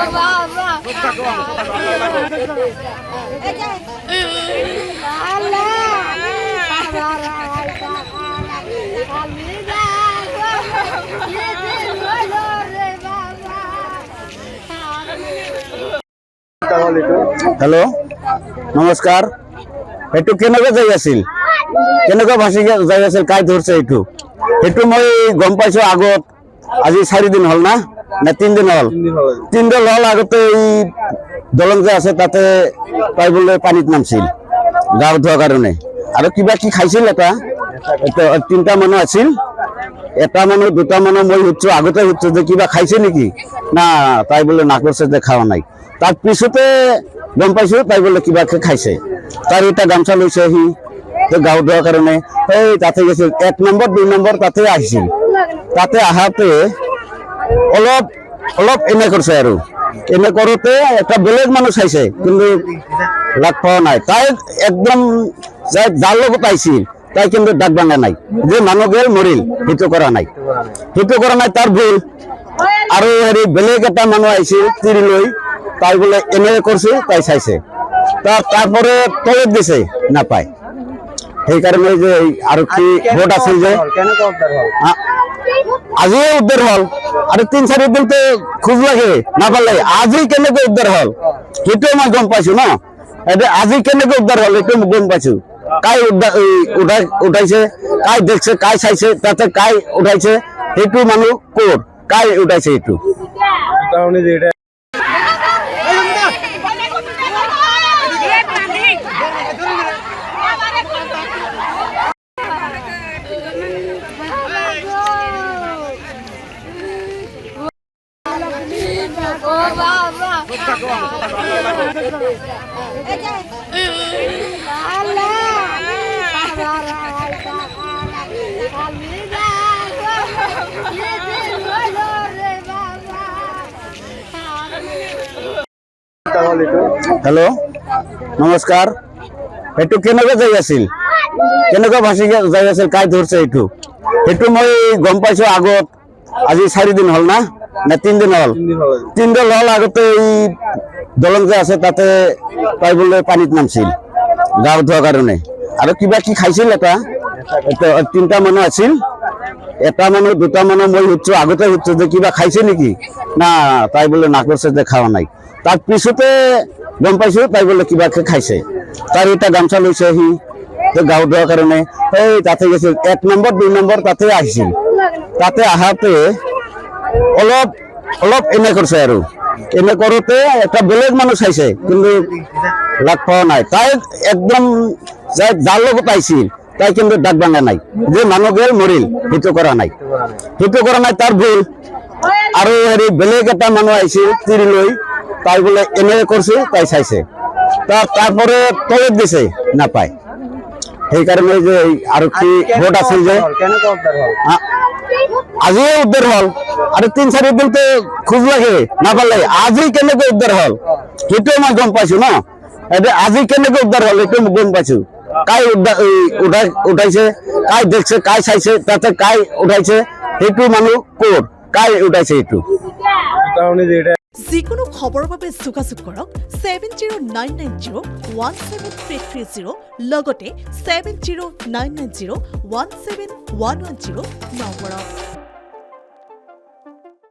Hello नमस्कार एटू केनेके जाई आसिल केनेके भासी जाई आसिल काय धरছে एटू মই গম পাইছো আগত আজি 4 দিন হল না না 3 দিন হল 3 দিন হল আগতে এই দলং যে আছে তাতে তাই বলে পানিত নামছিল গাঁও ধোৱা কাৰণে আৰু কিবা কি খাইছিল এটা তিনটা মানুহ আছিল এটা মানুহ দুটা মানুহ মই হচ্ছে আগতে হচ্ছে যে কিবা খাইছে নেকি না তাই বলে না করছে যে খাওয়া নাই তার পিছতে গম পাইছো তাই বলে কিবা খাইছে তার এটা গামছা লৈছে হি তো গাঁও ধোৱাৰ কাৰণে এই তাতে গেছিল 1 নম্বৰ 2 নম্বৰ তাতে আহিছিল তাতে আহাতে অলপ অলপ এনে করছে আৰু এনে কৰোতে একটা বেলেগ মানুহ চাইছে কিন্তু লাগ পাওয়া নাই তাই একদম যার লগত আইছিল তাই কিন্তু ডাক ভাঙা নাই যে মানুহ গেল মরিল হিতো করা নাই তার ভুল আৰু হেৰি বেলেগ এটা মানুহ আইছিল তিৰি লৈ তাই বলে এনে করছে তাই চাইছে তারপরে তলত দিছে না পায় সেই কারণে যে আরক্ষী ভোট আছে যে আজি উদ্ধার হল আর 3-4 দিন তো খুঁজ লাগে না পারলে আজই কেনেকে উদ্ধার হল সেইটো মই গম পাইছো না আজি কেনেকে উদ্ধার হল এটা গম পাইছো কাই উঠাইছে কাই দেখছে কাই চাইছে তাতে কাই উঠাইছে সেইটো মানুহ কোর কাই উঠাইছে এইটো हेलो नमस्कार एटू केनेके जाई आसिल केनेके भासी जाई आसिल काय धरছে एटू মই গম পাইছো আগত আজি 4 দিন হল না না 3 দিন হল 3 দিন হল আগতে এই দলং যে আছে তাতে তাই বলে পানিত নামছিল গাঁও ধোৱা কাৰণে আৰু কিবা কি খাইছিল এটা তিনটা মানুহ আছিল এটা মানুহ দুটা মানুহ মই হচ্ছে আগতে হচ্ছে যে কিবা খাইছে নেকি না তাই বলে না করছে যে খাওয়া নাই তার পিছতে গম পাইছো তাই বলে কিবা খাইছে তার এটা গামছা লৈছে হি তো গাঁও ধোৱাৰ কাৰণে এই তাতে গেছিল 1 নম্বৰ 2 নম্বৰ তাতে আহিছিল তাতে আহাতে অলপ অলপ এনে করছে আৰু এনে কৰোতে একটা বেলেগ মানুহ চাইছে কিন্তু লাগ পাওয়া নাই তাই একদম যার লগত আইছিল তাই কিন্তু ডাক ভাঙা নাই যে মানুহ গেল মরিল হিতো করা নাই তার ভুল আৰু হেৰি বেলেগ এটা মানুহ আইছিল তিৰি লৈ তাই বলে এনে করছে তাই চাইছে তারপরে তলত দিছে না পায় সেই কারণে যে আরক্ষী ভোট আছে যে আজি উদ্ধার হল আর 3-4 দিন তো খুঁজ লাগে না পারলে আজই কেনেকে উদ্ধার হল সেইটো মই গম পাইছো না আজি কেনেকে উদ্ধার হল এটা গম পাইছো কাই উঠাইছে কাই দেখছে কাই চাইছে তাতে কাই উঠাইছে সেইটো মানুহ কোর কাই উঠাইছে এইটো যিকোনো খবৰৰ বাবে যোগাযোগ কৰক 7099017330 লগতে 7099017110 নম্বৰত।